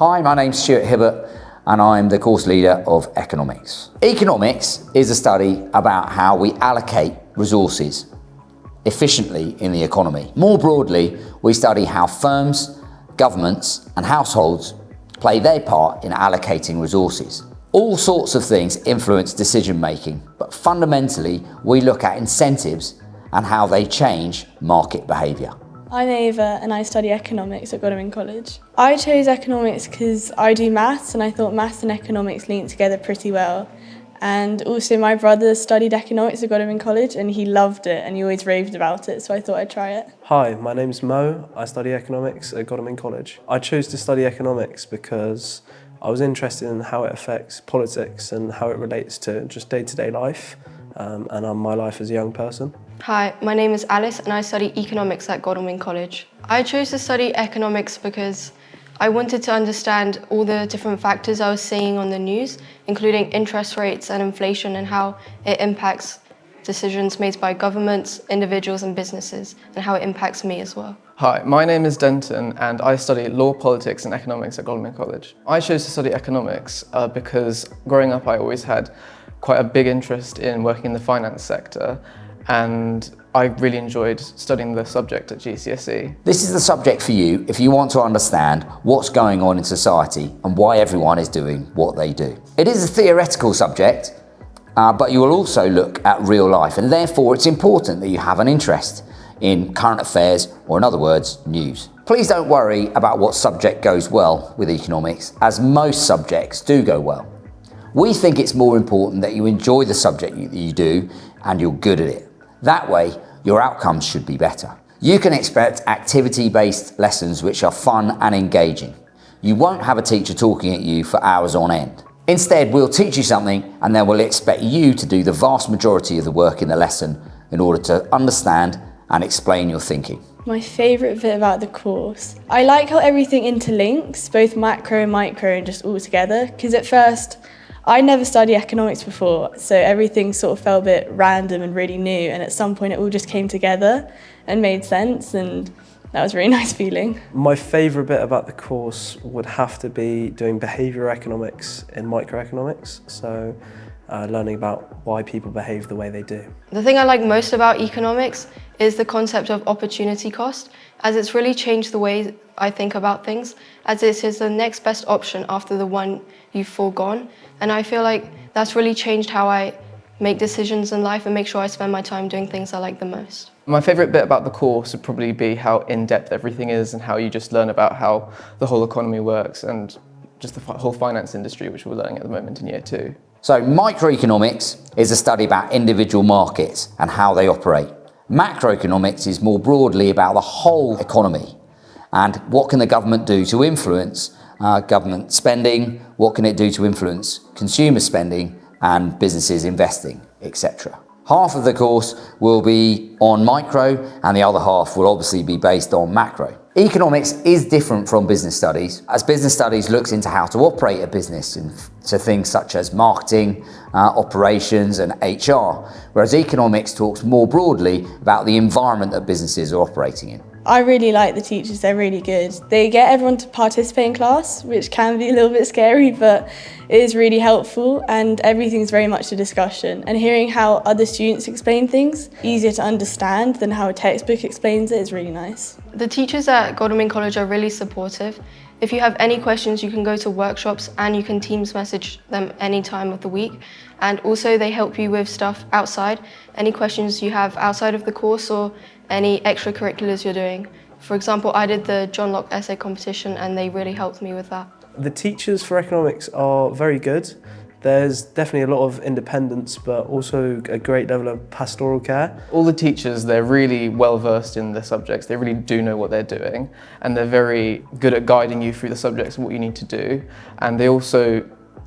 Hi, my name's Stuart Hibbert and I'm the course leader of Economics. Economics is a study about how we allocate resources efficiently in the economy. More broadly, we study how firms, governments and households play their part in allocating resources. All sorts of things influence decision making, but fundamentally we look at incentives and how they change market behaviour. I'm Ava and I study economics at Godalming College. I chose economics because I do maths and I thought maths and economics linked together pretty well. And also my brother studied economics at Godalming College and he loved it and he always raved about it, so I thought I'd try it. Hi, my name's Mo. I study economics at Godalming College. I chose to study economics because I was interested in how it affects politics and how it relates to just day-to-day life and on my life as a young person. Hi, my name is Alice and I study economics at Godalming College. I chose to study economics because I wanted to understand all the different factors I was seeing on the news, including interest rates and inflation and how it impacts decisions made by governments, individuals and businesses, and how it impacts me as well. Hi, my name is Denton and I study law, politics and economics at Godalming College. I chose to study economics because growing up I always had quite a big interest in working in the finance sector, and I really enjoyed studying the subject at GCSE. This is the subject for you if you want to understand what's going on in society and why everyone is doing what they do. It is a theoretical subject, but you will also look at real life, and therefore it's important that you have an interest in current affairs, or in other words, news. Please don't worry about what subject goes well with economics, as most subjects do go well. We think it's more important that you enjoy the subject that you do and you're good at it. That way, your outcomes should be better. You can expect activity-based lessons which are fun and engaging. You won't have a teacher talking at you for hours on end. Instead, we'll teach you something and then we'll expect you to do the vast majority of the work in the lesson in order to understand and explain your thinking. My favourite bit about the course, I like how everything interlinks, both macro and micro and just all together, because at first I never studied economics before, so everything sort of felt a bit random and really new, and at some point it all just came together and made sense, and that was a really nice feeling. My favourite bit about the course would have to be doing behavioural economics in microeconomics, so learning about why people behave the way they do. The thing I like most about economics is the concept of opportunity cost, as it's really changed the way I think about things, as it is the next best option after the one you've foregone. And I feel like that's really changed how I make decisions in life and make sure I spend my time doing things I like the most. My favourite bit about the course would probably be how in-depth everything is and how you just learn about how the whole economy works and just the whole finance industry, which we're learning at the moment in year 2. So microeconomics is a study about individual markets and how they operate. Macroeconomics is more broadly about the whole economy and what can the government do to influence government spending, what can it do to influence consumer spending and businesses investing, etc. Half of the course will be on micro and the other half will obviously be based on macro. Economics is different from business studies, as business studies looks into how to operate a business, into things such as marketing, operations and HR, whereas economics talks more broadly about the environment that businesses are operating in. I really like the teachers, they're really good. They get everyone to participate in class, which can be a little bit scary, but it is really helpful and everything's very much a discussion. And hearing how other students explain things, easier to understand than how a textbook explains it, is really nice. The teachers at Godalming College are really supportive. If you have any questions, you can go to workshops and you can Teams message them any time of the week. And also they help you with stuff outside, any questions you have outside of the course or any extracurriculars you're doing. For example, I did the John Locke essay competition and they really helped me with that. The teachers for economics are very good. There's definitely a lot of independence, but also a great level of pastoral care. All the teachers, they're really well versed in the subjects, they really do know what they're doing, and they're very good at guiding you through the subjects and what you need to do. And they also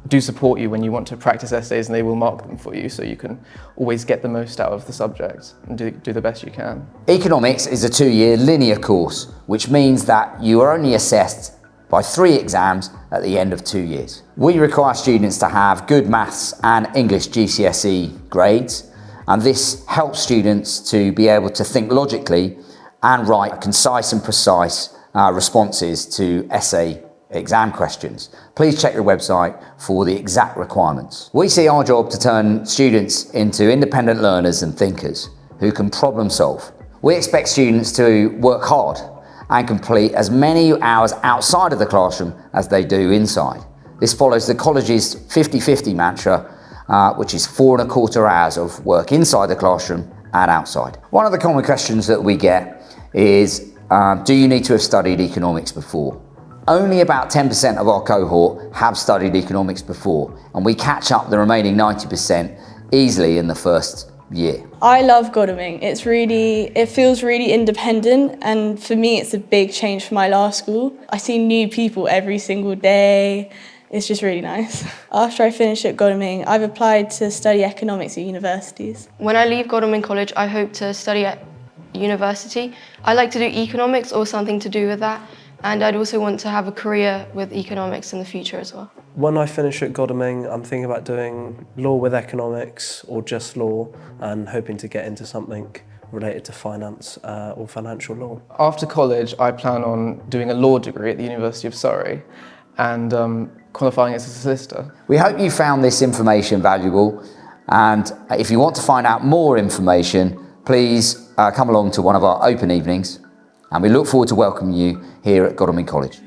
do support you when you want to practice essays, and they will mark them for you so you can always get the most out of the subject and do the best you can. Economics is a 2-year linear course, which means that you are only assessed by 3 exams at the end of 2 years. We require students to have good maths and English GCSE grades, and this helps students to be able to think logically and write concise and precise responses to essay exam questions. Please check the website for the exact requirements. We see our job to turn students into independent learners and thinkers who can problem solve. We expect students to work hard and complete as many hours outside of the classroom as they do inside. This follows the college's 50-50 mantra, which is 4¼ hours of work inside the classroom and outside. One of the common questions that we get is, do you need to have studied economics before? Only about 10% of our cohort have studied economics before, and we catch up the remaining 90% easily in the first year. I love Godalming. It feels really independent, and for me it's a big change from my last school. I see new people every single day. It's just really nice. After I finish at Godalming, I've applied to study economics at universities. When I leave Godalming College, I hope to study at university. I like to do economics or something to do with that, and I'd also want to have a career with economics in the future as well. When I finish at Godalming, I'm thinking about doing law with economics or just law, and hoping to get into something related to finance or financial law. After college, I plan on doing a law degree at the University of Surrey and qualifying as a solicitor. We hope you found this information valuable, and if you want to find out more information, please come along to one of our open evenings, and we look forward to welcoming you here at Godalming College.